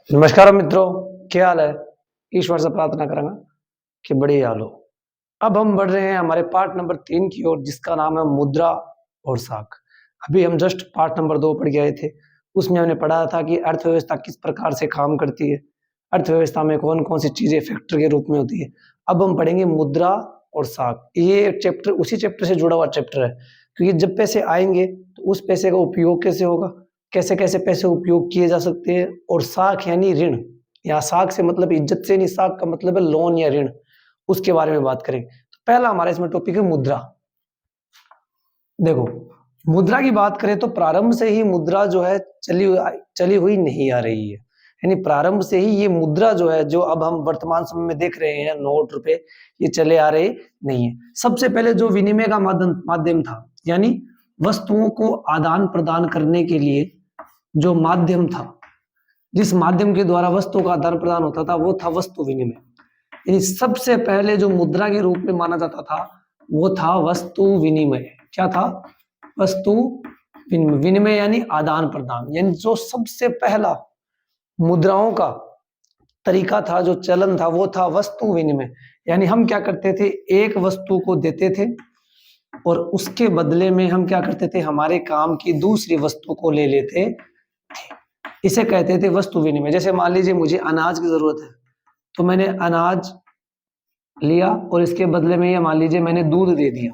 नमस्कार मित्रों, क्या हाल है। ईश्वर से प्रार्थना करूंगा कि बड़ी हाल हो। अब हम बढ़ रहे हैं हमारे पार्ट नंबर 3 की ओर, जिसका नाम है मुद्रा और साख। अभी हम जस्ट पार्ट नंबर 2 पढ़ के आए थे। उसमें हमने पढ़ा था कि अर्थव्यवस्था किस प्रकार से काम करती है, अर्थव्यवस्था में कौन कौन सी चीजें फैक्टर के रूप में होती है। अब हम पढ़ेंगे मुद्रा और साख। ये चैप्टर उसी चैप्टर से जुड़ा हुआ चैप्टर है, क्योंकि जब पैसे आएंगे तो उस पैसे का उपयोग कैसे होगा, कैसे कैसे पैसे उपयोग किए जा सकते हैं। और साख यानी ऋण, यहाँ साख से मतलब इज्जत से नहीं, साख का मतलब है लोन या ऋण, उसके बारे में बात करेंगे। तो पहला हमारा इसमें टॉपिक है मुद्रा। देखो, मुद्रा की बात करें तो प्रारंभ से ही मुद्रा जो है चली हुई नहीं आ रही है। यानी प्रारंभ से ही ये मुद्रा जो है, जो अब हम वर्तमान समय में देख रहे हैं नोट रुपए, ये चले आ रहे नहीं है। सबसे पहले जो विनिमय का माध्यम था, यानी वस्तुओं को आदान प्रदान करने के लिए जो माध्यम था, जिस माध्यम के द्वारा वस्तुओं का आदान प्रदान होता था, वो था वस्तु विनिमय। यानी सबसे पहले जो मुद्रा के रूप में माना जाता था वो था वस्तु विनिमय। क्या था? वस्तु विनिमय। विनिमय यानी आदान प्रदान, यानी जो सबसे पहला मुद्राओं का तरीका था, जो चलन था, वो था वस्तु विनिमय। यानी हम क्या करते थे, एक वस्तु को देते थे और उसके बदले में हम क्या करते थे, हमारे काम की दूसरी वस्तु को ले लेते थे। इसे कहते थे वस्तु विनिमय। जैसे मान लीजिए मुझे अनाज की जरूरत है, तो मैंने अनाज लिया और इसके बदले में ये मान लीजिए मैंने दूध दे दिया।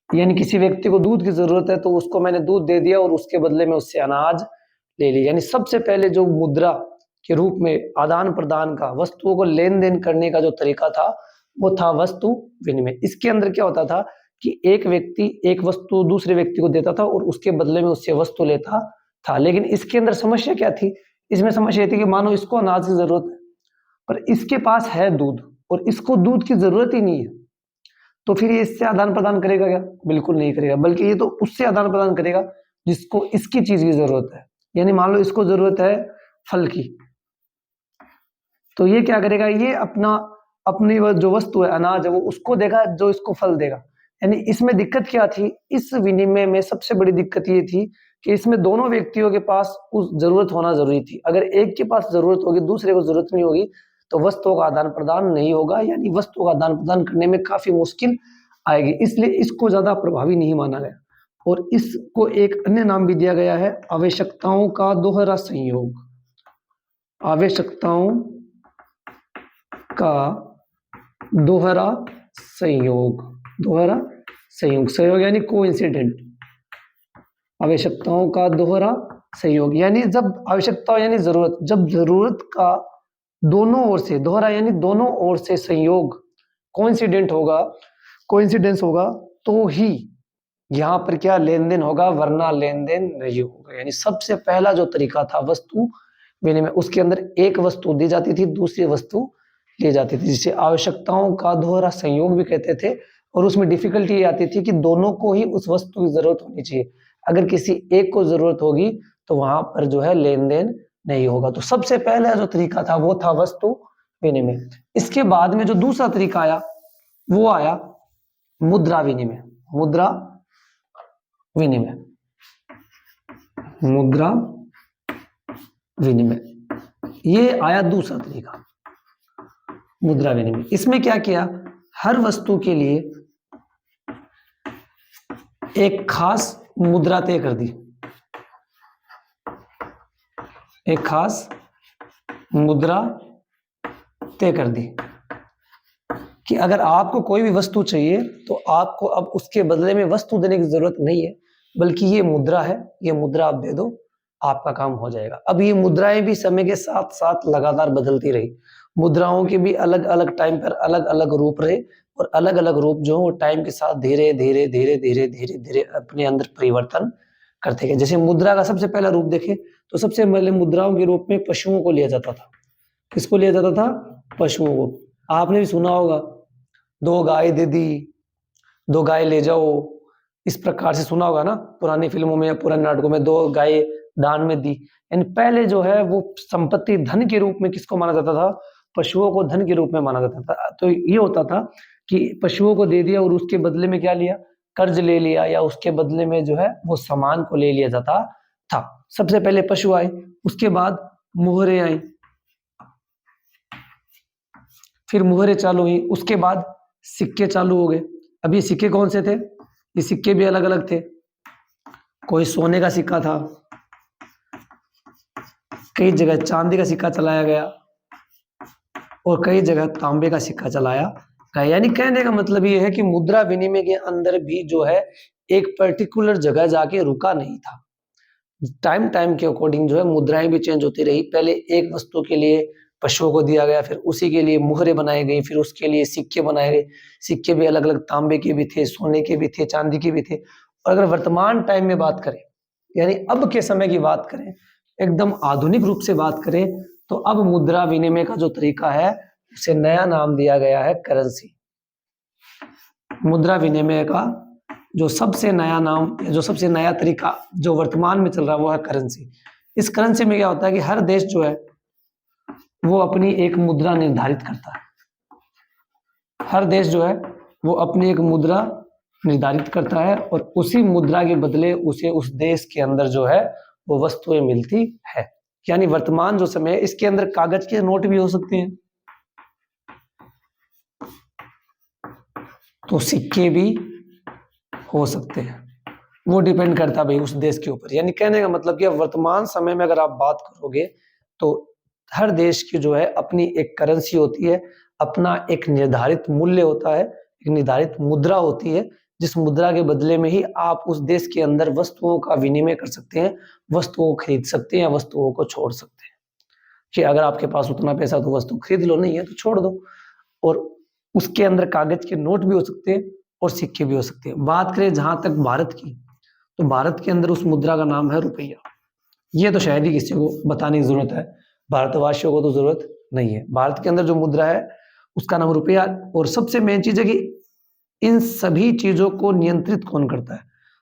यानी किसी व्यक्ति को दूध की जरूरत है तो उसको मैंने दूध दे दिया और उसके बदले में उससे अनाज ले लिया। यानी सबसे पहले जो मुद्रा के रूप में आदान प्रदान का, वस्तुओं को लेन देन करने का जो तरीका था, वो था वस्तु विनिमय। इसके अंदर क्या होता था कि एक व्यक्ति एक वस्तु दूसरे व्यक्ति को देता था और उसके बदले में उससे वस्तु लेता था। लेकिन इसके अंदर समस्या क्या थी? इसमें समस्या थी कि मानो इसको अनाज की जरूरत है पर इसके पास है दूध और इसको दूध की जरूरत ही नहीं है, तो फिर ये इससे आदान प्रदान करेगा क्या? बिल्कुल नहीं करेगा, बल्कि ये तो उससे आदान प्रदान करेगा जिसको इसकी चीज की जरूरत है। यानी मान लो इसको जरूरत है फल की, तो ये क्या करेगा, ये अपनी जो वस्तु है अनाज है वो उसको देगा जो इसको फल देगा। यानी इसमें दिक्कत क्या थी? इस विनिमय में सबसे बड़ी दिक्कत ये थी कि इसमें दोनों व्यक्तियों के पास उस जरूरत होना जरूरी थी। अगर एक के पास जरूरत होगी, दूसरे को जरूरत नहीं होगी, तो वस्तुओं का आदान प्रदान नहीं होगा। यानी वस्तुओं का आदान प्रदान करने में काफी मुश्किल आएगी। इसलिए इसको ज्यादा प्रभावी नहीं माना गया और इसको एक अन्य नाम भी दिया गया है, आवश्यकताओं का दोहरा संयोग। आवश्यकताओं का दोहरा संयोग। दोहरा संयोग, संयोग यानी कोइंसिडेंट। आवश्यकताओं का दोहरा संयोग यानी जब आवश्यकता यानी जरूरत, जब जरूरत का दोनों ओर से, दोहरा यानी दोनों ओर से संयोग, कोइंसिडेंट होगा, कोइंसिडेंस होगा, तो ही यहाँ पर क्या लेन देन होगा, वरना लेन देन नहीं होगा। यानी सबसे पहला जो तरीका था वस्तु विनिमय, उसके अंदर एक वस्तु दी जाती थी, दूसरी वस्तु ली जाती थी, जिसे आवश्यकताओं का दोहरा संयोग भी कहते थे। और उसमें डिफिकल्टी ये आती थी कि दोनों को ही उस वस्तु की जरूरत होनी चाहिए। अगर किसी एक को जरूरत होगी तो वहां पर जो है लेन देन नहीं होगा। तो सबसे पहला जो तरीका था वो था वस्तु विनिमय। इसके बाद में जो दूसरा तरीका आया वो आया मुद्रा विनिमय। मुद्रा विनिमय, मुद्रा विनिमय, ये आया दूसरा तरीका मुद्रा विनिमय। इसमें क्या किया, हर वस्तु के लिए एक खास मुद्रा तय कर दी। एक खास मुद्रा तय कर दी कि अगर आपको कोई भी वस्तु चाहिए तो आपको अब उसके बदले में वस्तु देने की जरूरत नहीं है, बल्कि ये मुद्रा है, ये मुद्रा आप दे दो, आपका काम हो जाएगा। अब ये मुद्राएं भी समय के साथ साथ लगातार बदलती रही। मुद्राओं के भी अलग अलग टाइम पर अलग अलग रूप रहे और अलग अलग रूप जो वो टाइम के साथ धीरे धीरे धीरे धीरे धीरे धीरे अपने अंदर परिवर्तन करते गए। जैसे मुद्रा का सबसे पहला रूप देखें तो सबसे पहले मुद्राओं के रूप में पशुओं को लिया जाता था। किसको लिया जाता था? पशुओं को। आपने भी सुना होगा, 2 गाय दे दी, 2 गाय ले जाओ, इस प्रकार से सुना होगा ना पुरानी फिल्मों में या पुराने नाटकों में, 2 गाय दान में दी। यानी पहले जो है वो संपत्ति धन के रूप में किसको माना जाता था? पशुओं को धन के रूप में माना जाता था। तो ये होता था कि पशुओं को दे दिया और उसके बदले में क्या लिया, कर्ज ले लिया, या उसके बदले में जो है वो सामान को ले लिया जाता था। सबसे पहले पशु आए, उसके बाद मुहरें आई, फिर मुहरें चालू हुई, उसके बाद सिक्के चालू हो गए। अब ये सिक्के कौन से थे? ये सिक्के भी अलग अलग थे। कोई सोने का सिक्का था, कई जगह चांदी का सिक्का चलाया गया और कई जगह तांबे का सिक्का चलाया गया। यानी कहने का मतलब ये है कि मुद्रा विनिमय के अंदर भी जो है एक पर्टिकुलर जगह जाके रुका नहीं था। टाइम टाइम के अकॉर्डिंग जो है मुद्राएं भी चेंज होती रही। पहले एक वस्तु के लिए पशुओं को दिया गया, फिर उसी के लिए मुहरें बनाई गई, फिर उसके लिए सिक्के बनाए गए। सिक्के भी अलग अलग तांबे के भी थे, सोने के भी थे, चांदी के भी थे। और अगर वर्तमान टाइम में बात करें, यानी अब के समय की बात करें, एकदम आधुनिक रूप से बात करें, तो अब मुद्रा विनिमय का जो तरीका है उसे नया नाम दिया गया है करेंसी। मुद्रा विनिमय का जो सबसे नया नाम, जो सबसे नया तरीका जो वर्तमान में चल रहा है वो है करेंसी। इस करेंसी में क्या होता है कि हर देश जो है वो अपनी एक मुद्रा निर्धारित करता है। हर देश जो है वो अपनी एक मुद्रा निर्धारित करता है और उसी मुद्रा के बदले उसे उस देश के अंदर जो है वो वस्तुएं मिलती है। यानी वर्तमान जो समय है इसके अंदर कागज के नोट भी हो सकते हैं, तो सिक्के भी हो सकते हैं। वो डिपेंड करता है भाई उस देश के ऊपर। यानी कहने का मतलब कि वर्तमान समय में अगर आप बात करोगे तो हर देश की जो है अपनी एक करेंसी होती है, अपना एक निर्धारित मूल्य होता है, एक निर्धारित मुद्रा होती है, जिस मुद्रा के बदले में ही आप उस देश के अंदर वस्तुओं का विनिमय कर सकते हैं, वस्तुओं को खरीद सकते हैं या वस्तुओं को छोड़ सकते हैं। कि अगर आपके पास उतना पैसा तो वस्तु खरीद लो, नहीं है तो छोड़ दो। और उसके अंदर कागज के नोट भी हो सकते हैं और सिक्के भी हो सकते हैं। बात करें जहां तक भारत की, तो भारत के अंदर उस मुद्रा का नाम है रुपया। ये तो शायद ही किसी को बताने की जरूरत है, भारतवासियों को तो जरूरत नहीं है। भारत के अंदर जो मुद्रा है उसका नाम रुपया। और सबसे मेन चीज है कि इन सभी चीजों को नियंत्रित कौन करता है?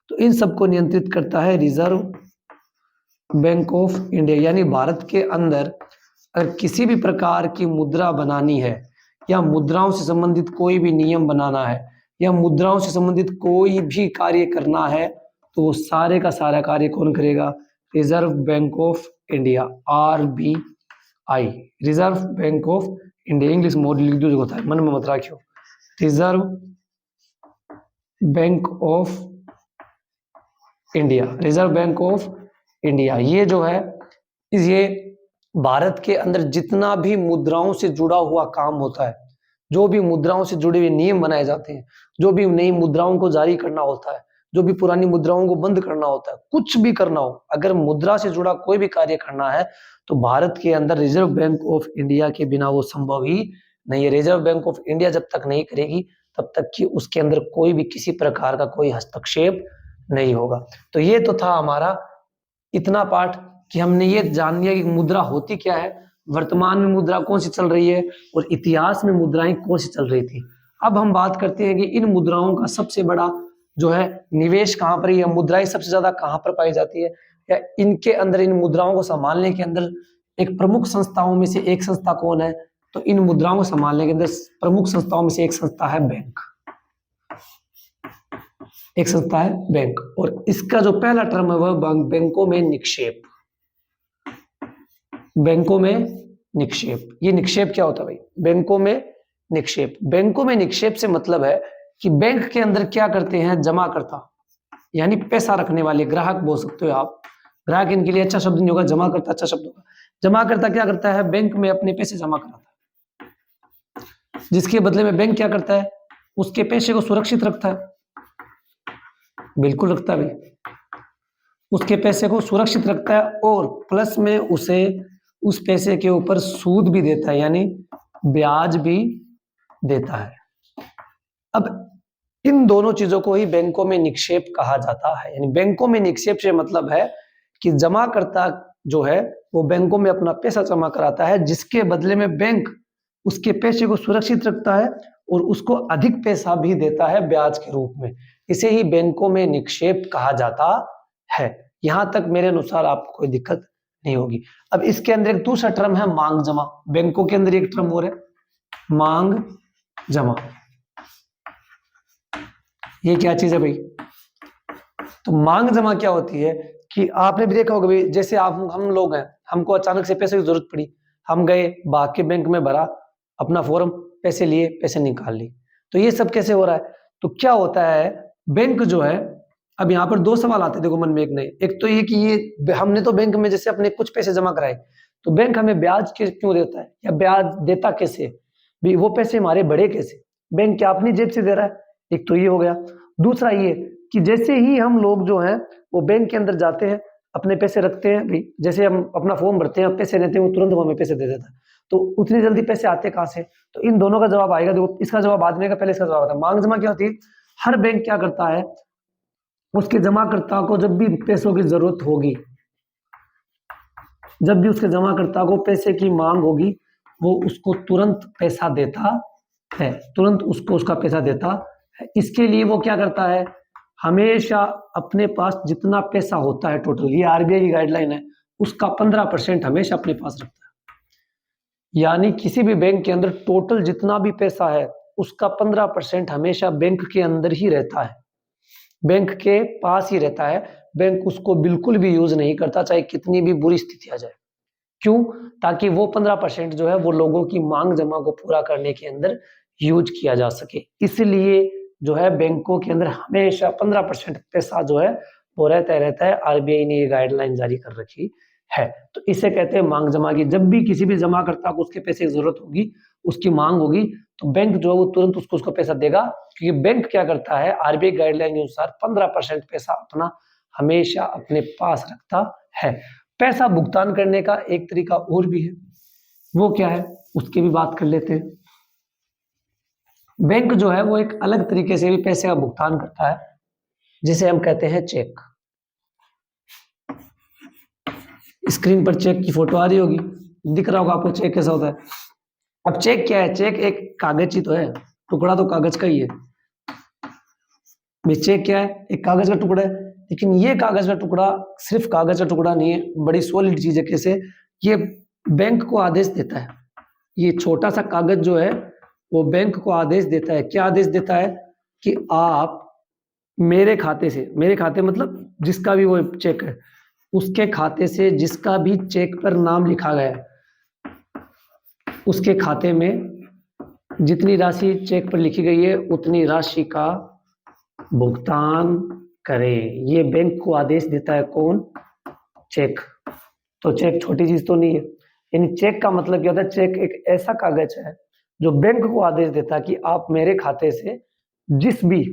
तो इन सबको नियंत्रित करता है रिजर्व बैंक ऑफ इंडिया। यानी भारत के अंदर अगर किसी भी प्रकार की मुद्रा बनानी है या मुद्राओं से संबंधित कोई भी नियम बनाना है या मुद्राओं से संबंधित कोई भी कार्य करना है, तो वो सारे का सारा कार्य कौन करेगा? Reserve bank of India, RBI, reserve bank of India. English mode लिख दो, होता है मन में मत रखियो। Reserve bank of India, reserve bank of India, ये जो है ये भारत के अंदर जितना भी मुद्राओं से जुड़ा हुआ काम होता है, जो भी मुद्राओं से जुड़े हुए नियम बनाए जाते हैं, जो भी नई मुद्राओं को जारी करना होता है, जो भी पुरानी मुद्राओं को बंद करना होता है, कुछ भी करना हो, अगर मुद्रा से जुड़ा कोई भी कार्य करना है तो भारत के अंदर रिजर्व बैंक ऑफ इंडिया के बिना वो संभव ही नहीं है। रिजर्व बैंक ऑफ इंडिया जब तक नहीं करेगी तब तक कि उसके अंदर कोई भी किसी प्रकार का कोई हस्तक्षेप नहीं होगा। तो ये तो था हमारा इतना पार्ट कि हमने ये जान लिया कि मुद्रा होती क्या है, वर्तमान में मुद्रा कौन सी चल रही है और इतिहास में मुद्राएं कौन सी चल रही थी। अब हम बात करते हैं कि इन मुद्राओं का सबसे बड़ा जो है निवेश कहाँ पर, या मुद्राएं सबसे ज्यादा कहाँ पर पाई जाती है, या इनके अंदर इन मुद्राओं को संभालने के अंदर एक प्रमुख संस्थाओं में से एक संस्था कौन है? तो इन मुद्राओं को संभालने के अंदर प्रमुख संस्थाओं में से एक संस्था है बैंक, एक संस्था है बैंक। और इसका जो पहला टर्म है वह बैंकों में निक्षेप। बैंकों में निक्षेप, ये निक्षेप क्या होता है भाई? बैंकों में निक्षेप। बैंकों में निक्षेप से मतलब है कि बैंक के अंदर क्या करते हैं? जमाकर्ता, यानी पैसा रखने वाले, ग्राहक बोल सकते हो आप। ग्राहक इनके लिए अच्छा शब्द नहीं होगा, जमाकर्ता अच्छा शब्द होगा। जमाकर्ता क्या करता है? बैंक में अपने पैसे जमा कराता है, जिसके बदले में बैंक क्या करता है? उसके पैसे को सुरक्षित रखता है। बिल्कुल रखता है भाई, उसके पैसे को सुरक्षित रखता है और प्लस में उसे उस पैसे के ऊपर सूद भी देता है, यानी ब्याज भी देता है। अब इन दोनों चीजों को ही बैंकों में निक्षेप कहा जाता है। यानी बैंकों में निक्षेप से मतलब है कि जमाकर्ता जो है वो बैंकों में अपना पैसा जमा कराता है, जिसके बदले में बैंक उसके पैसे को सुरक्षित रखता है और उसको अधिक पैसा भी देता है ब्याज के रूप में। इसे ही बैंकों में निक्षेप कहा जाता है। यहां तक मेरे अनुसार आपको कोई दिक्कत नहीं होगी। अब इसके अंदर एक दूसरा टर्म है मांग जमा। बैंकों के अंदर एक टर्म और है मांग जमा। ये क्या चीज है भाई? तो मांग जमा क्या होती है कि आपने भी देखा होगा भाई, जैसे आप हम लोग हैं, हमको अचानक से पैसे की जरूरत पड़ी, हम गए भाग के बैंक में भरा अपना फॉर्म, पैसे लिए, पैसे निकाल लिए। तो ये सब कैसे हो रहा है? तो क्या होता है, बैंक जो है, अब यहाँ पर दो सवाल आते हैं देखो मन में एक नए। एक तो ये कि ये हमने तो बैंक में जैसे अपने कुछ पैसे जमा कराए, तो बैंक हमें ब्याज क्यों देता है, या ब्याज देता कैसे भी, वो पैसे हमारे बढ़े कैसे, बैंक क्या अपनी जेब से दे रहा है? एक तो ये हो गया। दूसरा ये कि जैसे ही हम लोग जो है वो बैंक के अंदर जाते हैं, अपने पैसे रखते हैं भाई, जैसे हम अपना फॉर्म भरते हैं, पैसे देते हैं, वो तुरंत हमें पैसे दे देता है। तो उतनी जल्दी पैसे आते कहाँ से? तो इन दोनों का जवाब आएगा, देखो इसका जवाब बाद में आएगा, पहले इसका जवाब आता है। मांग जमा क्या होती है? हर बैंक क्या करता है, उसके जमाकर्ता को जब भी पैसों की जरूरत होगी, जब भी उसके जमाकर्ता को पैसे की मांग होगी, वो उसको तुरंत पैसा देता है, तुरंत उसको उसका पैसा देता है। इसके लिए वो क्या करता है, हमेशा अपने पास जितना पैसा होता है टोटल, ये आरबीआई की गाइडलाइन है, उसका 15% हमेशा अपने पास रखता है। यानी किसी भी बैंक के अंदर टोटल जितना भी पैसा है, उसका 15% हमेशा बैंक के अंदर ही रहता है, बैंक के पास ही रहता है। बैंक उसको बिल्कुल भी यूज नहीं करता, चाहे कितनी भी बुरी स्थिति आ जाए। क्यों? ताकि वो 15% जो है वो लोगों की मांग जमा को पूरा करने के अंदर यूज किया जा सके। इसलिए जो है बैंकों के अंदर हमेशा 15% पैसा जो है वो रहता है। आरबीआई ने ये गाइडलाइन जारी कर रखी है। तो इसे कहते हैं मांग जमा की। जब भी किसी भी जमाकर्ता को उसके पैसे की जरूरत होगी, उसकी मांग होगी, तो बैंक जो है वो तुरंत उसको पैसा देगा, क्योंकि बैंक क्या करता है, आरबीआई गाइडलाइन के अनुसार 15% पैसा अपना हमेशा अपने पास रखता है। पैसा भुगतान करने का एक तरीका और भी है, वो क्या है उसकी भी बात कर लेते हैं। बैंक जो है वो एक अलग तरीके से भी पैसे का भुगतान करता है, जिसे हम कहते हैं चेक। स्क्रीन पर चेक की फोटो आ रही होगी, दिख रहा होगा आपको चेक कैसा होता है। अब चेक क्या है? चेक एक कागज ही तो है, टुकड़ा तो कागज का ही है। चेक क्या है? एक कागज का टुकड़ा है। लेकिन ये कागज का टुकड़ा सिर्फ कागज का टुकड़ा नहीं है, बड़ी सॉलिड चीज है। कैसे? ये बैंक को आदेश देता है। ये छोटा सा कागज जो है वो बैंक को आदेश देता है। क्या आदेश देता है? कि आप मेरे खाते से, मेरे खाते मतलब जिसका भी वो चेक है, उसके खाते से जिसका भी चेक पर नाम लिखा गया है, उसके खाते में जितनी राशि चेक पर लिखी गई है उतनी राशि का भुगतान करें। ये बैंक को आदेश देता है। कौन? चेक। तो चेक छोटी चीज तो नहीं है। यानी चेक का मतलब क्या होता है? चेक एक ऐसा कागज है जो बैंक को आदेश देता है कि आप मेरे खाते से जिस भी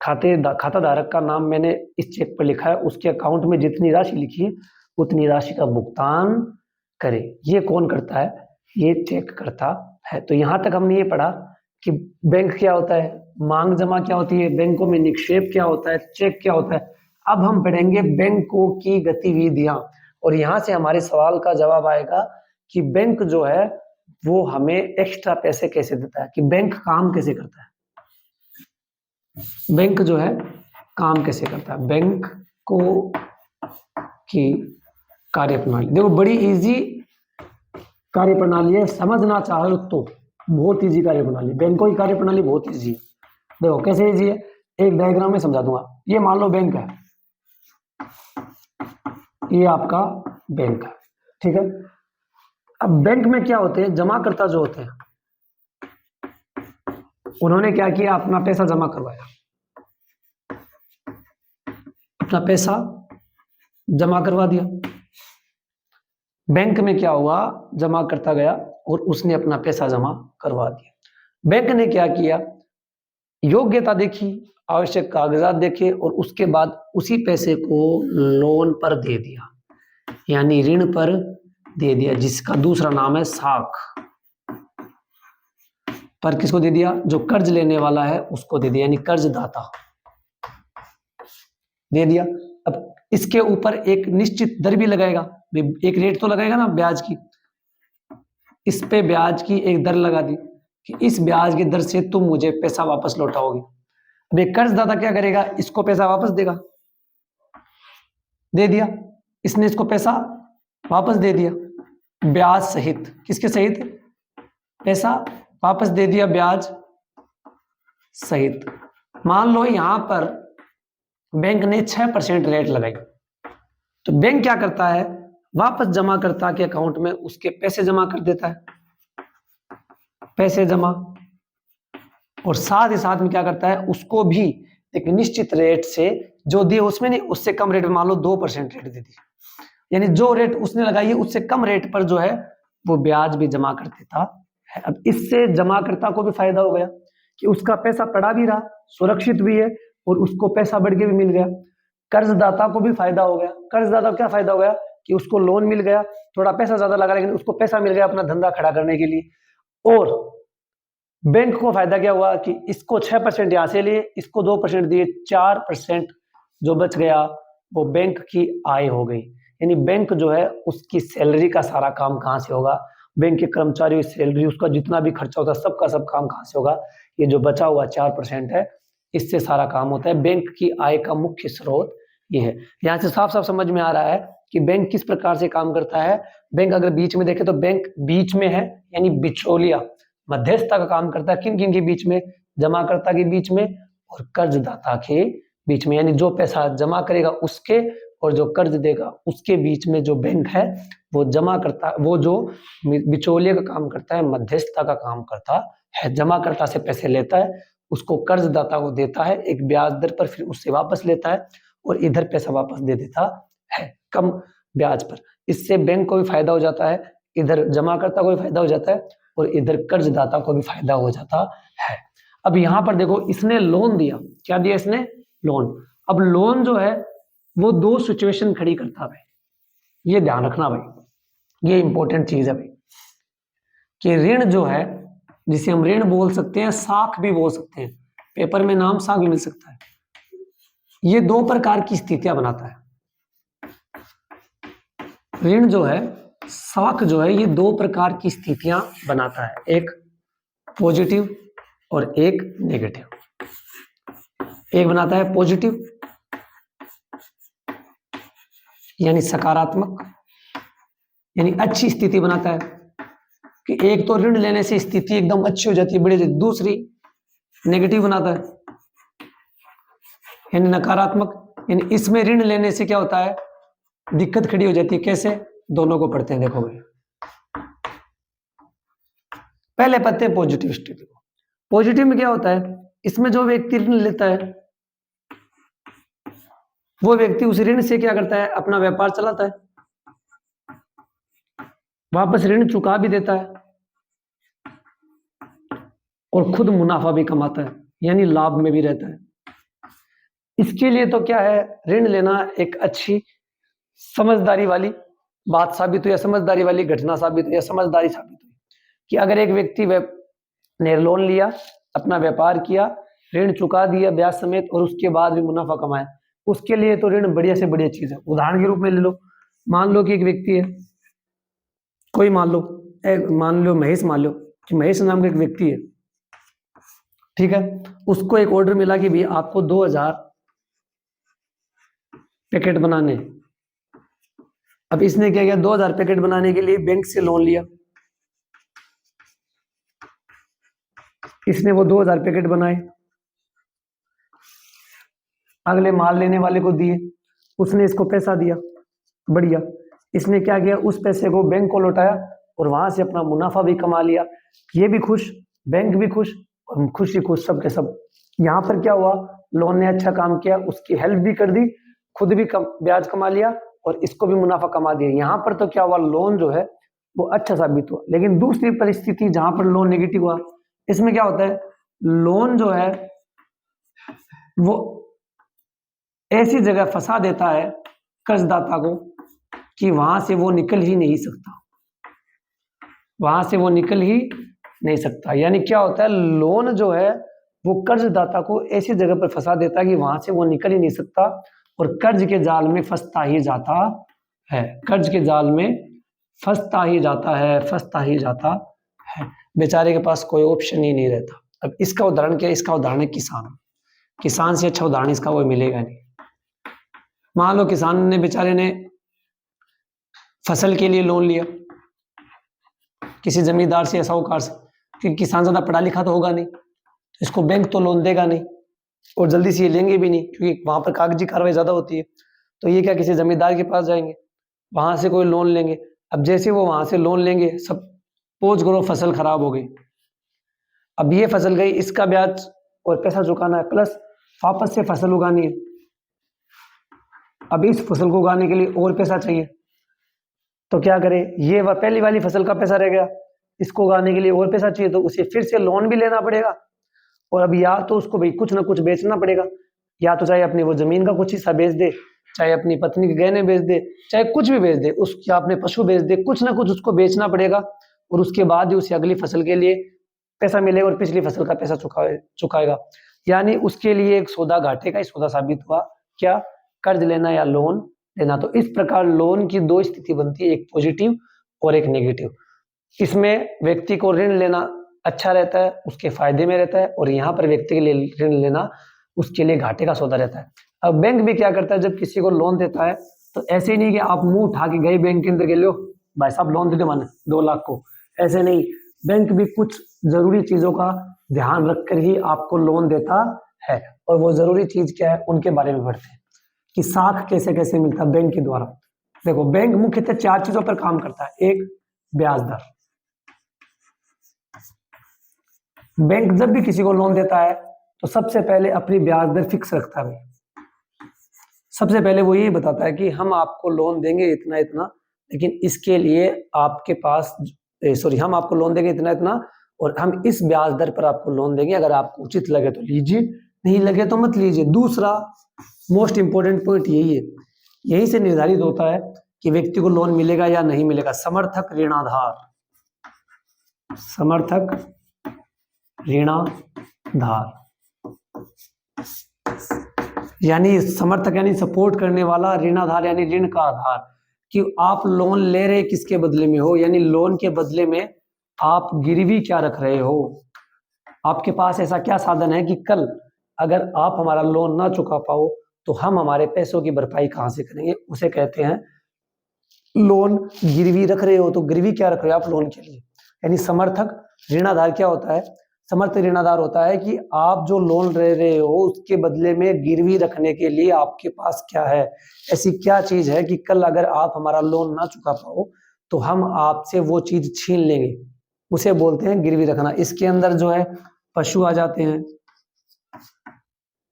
खाता धारक का नाम मैंने इस चेक पर लिखा है, उसके अकाउंट में जितनी राशि लिखी है उतनी राशि का भुगतान करें। ये कौन करता है? ये चेक करता है। तो यहां तक हमने ये पढ़ा कि बैंक क्या होता है, मांग जमा क्या होती है, बैंकों में निक्षेप क्या होता है, चेक क्या होता है। अब हम पढ़ेंगे बैंकों की गतिविधियां, और यहां से हमारे सवाल का जवाब आएगा कि बैंक जो है वो हमें एक्स्ट्रा पैसे कैसे देता है, कि बैंक काम कैसे करता है, बैंक जो है काम कैसे करता है। बैंक को की कार्यप्रणाली देखो, बड़ी इजी कार्यप्रणाली है, समझना चाहो तो बहुत इजी कार्यप्रणाली। बैंकों की कार्यप्रणाली बहुत इजी है। देखो कैसे इजी है, एक डायग्राम में समझा दूंगा। ये मान लो बैंक है, ये आपका बैंक है, ठीक है। अब बैंक में क्या होते हैं, जमाकर्ता जो होते हैं, उन्होंने क्या किया, अपना पैसा जमा करवाया, अपना पैसा जमा करवा दिया। बैंक में क्या हुआ, जमा करता गया और उसने अपना पैसा जमा करवा दिया। बैंक ने क्या किया, योग्यता देखी, आवश्यक कागजात देखे और उसके बाद उसी पैसे को लोन पर दे दिया, यानी ऋण पर दे दिया, जिसका दूसरा नाम है साख। पर किसको दे दिया? जो कर्ज लेने वाला है उसको दे दिया, यानी कर्जदाता दे दिया। अब इसके ऊपर एक निश्चित दर भी लगाएगा, एक रेट तो लगाएगा ना ब्याज की। इस पे ब्याज की एक दर लगा दी कि इस ब्याज की दर से तुम मुझे पैसा वापस लौटाओगे। अब एक कर्जदाता क्या करेगा, इसको पैसा वापस देगा, दे दिया, इसने इसको पैसा वापस दे दिया ब्याज सहित। किसके सहित? पैसा वापस दे दिया ब्याज सहित। मान लो यहां पर बैंक ने 6% रेट लगाई, तो बैंक क्या करता है, वापस जमाकर्ता के अकाउंट में उसके पैसे जमा कर देता है, पैसे जमा, और साथ ही साथ में क्या करता है, उसको भी एक निश्चित रेट से जो दिए उसमें नहीं, उससे कम रेट में, मान लो 2% रेट दे दी, यानी जो रेट उसने लगाई है उससे कम रेट पर जो है वो ब्याज भी जमा कर देता है। अब इससे जमाकर्ता को भी फायदा हो गया कि उसका पैसा पड़ा भी रहा, सुरक्षित भी है, और उसको पैसा बढ़ के भी मिल गया। कर्जदाता को भी फायदा हो गया। कर्जदाता को क्या फायदा हो गया कि उसको लोन मिल गया, थोड़ा पैसा ज्यादा लगा लेकिन उसको पैसा मिल गया अपना धंधा खड़ा करने के लिए। और बैंक को फायदा क्या हुआ कि इसको 6% यहां से लिए, इसको 2% दिए, 4% जो बच गया वो बैंक की आय हो गई। यानी बैंक जो है उसकी सैलरी का सारा काम कहां से होगा, बैंक के कर्मचारियों की सैलरी, उसका जितना भी खर्चा होता है सबका सब काम कहां से होगा, ये जो बचा हुआ 4% है इससे सारा काम होता है। बैंक की आय का मुख्य स्रोत ये है। यहाँ से साफ साफ समझ में आ रहा है कि बैंक किस प्रकार से काम करता है। बैंक अगर बीच में देखे तो बैंक बीच में है, यानी बिचौलिया, मध्यस्थता का काम करता है। किन किन के बीच में, जमाकर्ता के बीच में और कर्जदाता के बीच में, यानी जो पैसा जमा करेगा उसके और जो कर्ज देगा उसके बीच में जो बैंक है वो जमा करता, वो जो बिचौलिए का काम करता है, मध्यस्थता का काम करता है। जमाकर्ता से पैसे लेता है, उसको कर्जदाता को देता है एक ब्याज दर पर, फिर उससे वापस लेता है और इधर पैसा वापस दे देता है कम ब्याज पर। इससे बैंक को भी फायदा हो जाता है, इधर जमाकर्ता को भी फायदा हो जाता है और इधर कर्जदाता को भी फायदा हो जाता है। अब यहाँ पर देखो, इसने लोन दिया, क्या दिया इसने, लोन। अब लोन जो है वो दो सिचुएशन खड़ी करता है भाई, ये ध्यान रखना भाई, ये इंपॉर्टेंट चीज है भाई, कि ऋण जो है जिसे हम ऋण बोल सकते हैं, साख भी बोल सकते हैं, पेपर में नाम साख भी मिल सकता है। ये दो प्रकार की स्थितियां बनाता है ऋण जो है, साख जो है, ये दो प्रकार की स्थितियां बनाता है, एक पॉजिटिव और एक नेगेटिव। एक बनाता है पॉजिटिव यानी सकारात्मक, यानी अच्छी स्थिति बनाता है कि एक तो ऋण लेने से स्थिति एकदम अच्छी हो जाती है, बढ़ी जाती। दूसरी नेगेटिव बनाता है यानी नकारात्मक, यानी इसमें ऋण लेने से क्या होता है, दिक्कत खड़ी हो जाती है। कैसे, दोनों को पढ़ते हैं, देखो भाई। पहले पढ़ते हैं पॉजिटिव स्थिति को। पॉजिटिव में क्या होता है, इसमें जो व्यक्ति ऋण लेता है वो व्यक्ति उस ऋण से क्या करता है, अपना व्यापार चलाता है, वापस ऋण चुका भी देता है और खुद मुनाफा भी कमाता है, यानी लाभ में भी रहता है। इसके लिए तो क्या है, ऋण लेना एक अच्छी समझदारी वाली बात साबित हुई, या समझदारी वाली घटना साबित हुई, या समझदारी साबित हुई कि अगर एक व्यक्ति ने लोन लिया, अपना व्यापार किया, ऋण चुका दिया ब्याज समेत और उसके बाद भी मुनाफा कमाया, उसके लिए तो ऋण बढ़िया से बढ़िया चीज है। उदाहरण के रूप में ले लो, मान लो कि एक व्यक्ति है, कोई मान लो महेश, मान लो कि महेश नाम का एक व्यक्ति है, ठीक है। उसको एक ऑर्डर मिला कि भैया आपको 2000 पैकेट बनाने। अब इसने क्या किया, 2000 पैकेट बनाने के लिए बैंक से लोन लिया, इसने वो 2000 पैकेट बनाए, अगले माल लेने वाले को दिए, उसने इसको पैसा दिया, बढ़िया। इसने क्या किया, उस पैसे को बैंक को लौटाया और वहां से अपना मुनाफा भी कमा लिया। ये भी खुश, बैंक भी खुश, और खुशी खुश सब के सब। यहाँ पर क्या हुआ, लोन ने अच्छा काम किया, उसकी हेल्प भी कर दी, खुद भी ब्याज कमा लिया और इसको भी मुनाफा कमा दिया। यहाँ पर तो क्या हुआ, लोन जो है वो अच्छा साबित हुआ। लेकिन दूसरी परिस्थिति जहां पर लोन नेगेटिव हुआ, इसमें क्या होता है, लोन जो है वो ऐसी जगह फंसा देता है कर्जदाता को कि वहां से वो निकल ही नहीं सकता, वहां से वो निकल ही नहीं सकता। यानी क्या होता है, लोन जो है वो कर्जदाता को ऐसी जगह पर फंसा देता है कि वहां से वो निकल ही नहीं सकता और कर्ज के जाल में फंसता ही जाता है, कर्ज के जाल में फंसता ही जाता है, फंसता ही जाता है। बेचारे के पास कोई ऑप्शन ही नहीं रहता। अब इसका उदाहरण क्या है, इसका उदाहरण है किसान। किसान से अच्छा उदाहरण इसका कोई मिलेगा नहीं। मान लो किसान ने, बेचारे ने फसल के लिए लोन लिया किसी जमींदार से या साहूकार से, क्योंकि किसान ज्यादा पढ़ा लिखा तो होगा नहीं, तो इसको बैंक तो लोन देगा नहीं और जल्दी से ये लेंगे भी नहीं, क्योंकि वहां पर कागजी कार्रवाई ज्यादा होती है। तो ये क्या, किसी जमींदार के पास जाएंगे, वहां से कोई लोन लेंगे। अब जैसे वो वहां से लोन लेंगे, सपोज करो फसल खराब हो गई, अब ये फसल गई, इसका ब्याज और पैसा चुकाना है, प्लस वापस से फसल उगानी है। अब इस फसल को उगाने के लिए और पैसा चाहिए, तो क्या करे, ये पहली वाली फसल का पैसा रह गया, इसको उगाने के लिए और पैसा चाहिए, तो उसे फिर से लोन भी लेना पड़ेगा। और अब या तो उसको भाई कुछ ना कुछ बेचना पड़ेगा, या तो चाहे अपनी वो जमीन का कुछ हिस्सा बेच दे, चाहे अपनी पत्नी के गहने बेच दे, चाहे कुछ भी बेच दे, या अपने पशु बेच दे, कुछ ना कुछ उसको बेचना पड़ेगा। और उसके बाद ही उसे अगली फसल के लिए पैसा मिलेगा और पिछली फसल का पैसा चुकाएगा। यानी उसके लिए एक सौदा घाटे का ही सौदा साबित हुआ, क्या, कर्ज लेना या लोन लेना। तो इस प्रकार लोन की दो स्थिति बनती है, एक पॉजिटिव और एक नेगेटिव। इसमें व्यक्ति को ऋण लेना अच्छा रहता है, उसके फायदे में रहता है, और यहाँ पर व्यक्ति के लिए ऋण लेना उसके लिए घाटे का सौदा रहता है। अब बैंक भी क्या करता है, जब किसी को लोन देता है तो ऐसे ही नहीं कि आप मुंह उठा के गए बैंक के अंदर के, लो भाई साहब लोन दे दो माने 2 लाख को, ऐसे नहीं। बैंक भी कुछ जरूरी चीजों का ध्यान रखकर ही आपको लोन देता है, और वो जरूरी चीज क्या है उनके बारे में पढ़ते हैं कि साख कैसे कैसे मिलता है बैंक के द्वारा। देखो, बैंक मुख्यतः 4 चीजों पर काम करता है। एक, ब्याज दर। बैंक जब भी किसी को लोन देता है तो सबसे पहले अपनी ब्याज दर फिक्स रखता है। सबसे पहले वो ये बताता है कि हम आपको लोन देंगे इतना इतना, लेकिन इसके लिए आपके पास हम आपको लोन देंगे इतना इतना, और हम इस ब्याज दर पर आपको लोन देंगे, अगर आपको उचित लगे तो लीजिए, नहीं लगे तो मत लीजिए। दूसरा मोस्ट इंपोर्टेंट पॉइंट यही है, यही से निर्धारित होता है कि व्यक्ति को लोन मिलेगा या नहीं मिलेगा। समर्थक ऋणाधार, समर्थक ऋणाधार यानी समर्थक यानी सपोर्ट करने वाला, ऋणाधार यानी ऋण का आधार, कि आप लोन ले रहे किसके बदले में हो, यानी लोन के बदले में आप गिरवी क्या रख रहे हो। आपके पास ऐसा क्या साधन है कि कल अगर आप हमारा लोन ना चुका पाओ तो हम हमारे पैसों की भरपाई कहां से करेंगे, उसे कहते हैं लोन। गिरवी रख रहे हो तो गिरवी क्या रख रहे हो आप लोन के लिए। यानी समर्थक ऋणाधार क्या होता है, समर्थक ऋणाधार होता है कि आप जो लोन ले रहे हो उसके बदले में गिरवी रखने के लिए आपके पास क्या है, ऐसी क्या चीज है कि कल अगर आप हमारा लोन ना चुका पाओ तो हम आपसे वो चीज छीन लेंगे, उसे बोलते हैं गिरवी रखना। इसके अंदर जो है पशु आ जाते हैं,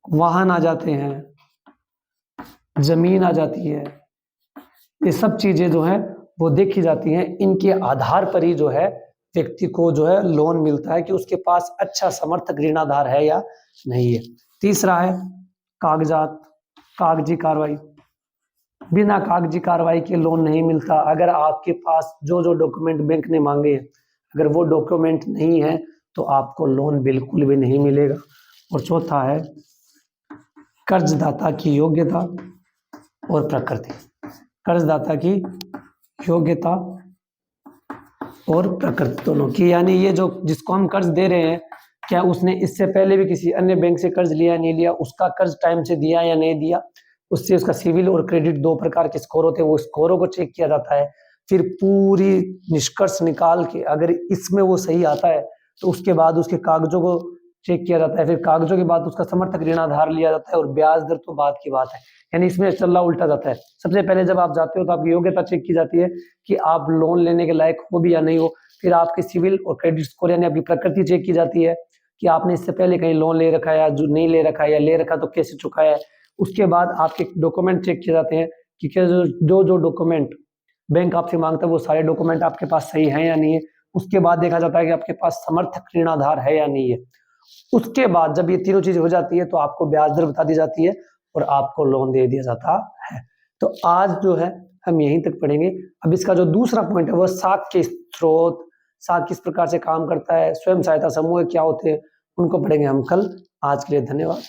वाहन आ जाते हैं, जमीन आ जाती है, ये सब चीजें जो है वो देखी जाती हैं। इनके आधार पर ही जो है व्यक्ति को जो है लोन मिलता है कि उसके पास अच्छा समर्थक ऋणाधार है या नहीं है। तीसरा है कागजात, कागजी कार्रवाई। बिना कागजी कार्रवाई के लोन नहीं मिलता। अगर आपके पास जो जो डॉक्यूमेंट बैंक ने मांगे अगर वो डॉक्यूमेंट नहीं है तो आपको लोन बिल्कुल भी नहीं मिलेगा। और चौथा है कर्जदाता की योग्यता और प्रकृति। कर्जदाता की योग्यता और प्रकृति दोनों की, यानी ये जो जिसको हम कर्ज दे रहे हैं क्या उसने इससे पहले भी किसी अन्य बैंक से कर्ज लिया नहीं लिया, उसका कर्ज टाइम से दिया या नहीं दिया, उससे उसका सिविल और क्रेडिट 2 प्रकार के स्कोर होते हैं, वो स्कोरों को चेक किया जाता है। फिर पूरी निष्कर्ष निकाल के अगर इसमें वो सही आता है तो उसके बाद उसके कागजों को चेक किया जाता है। फिर कागजों के बाद उसका समर्थक ऋणाधार लिया जाता है और ब्याज दर तो बाद की बात है। यानी इसमें चल्ला उल्टा जाता है। सबसे पहले जब आप जाते हो तो आपकी योग्यता चेक की जाती है कि आप लोन लेने के लायक हो भी या नहीं हो। फिर आपके सिविल और क्रेडिट स्कोर यानी आपकी प्रकृति चेक की जाती है कि आपने इससे पहले कहीं लोन ले रखा है या जो नहीं ले रखा है, या ले रखा तो कैसे चुकाया है। उसके बाद आपके डॉक्यूमेंट चेक किए जाते हैं कि क्या जो डॉक्यूमेंट बैंक आपसे मांगता है वो सारे डॉक्यूमेंट आपके पास सही है या नहीं है। उसके बाद देखा जाता है कि आपके पास समर्थक ऋणाधार है या नहीं है। उसके बाद जब ये तीनों चीजें हो जाती है तो आपको ब्याज दर बता दी जाती है और आपको लोन दे दिया जाता है। तो आज जो है हम यहीं तक पढ़ेंगे। अब इसका जो दूसरा पॉइंट है वो साख के स्रोत, साख किस प्रकार से काम करता है, स्वयं सहायता समूह क्या होते हैं, उनको पढ़ेंगे हम कल। आज के लिए धन्यवाद।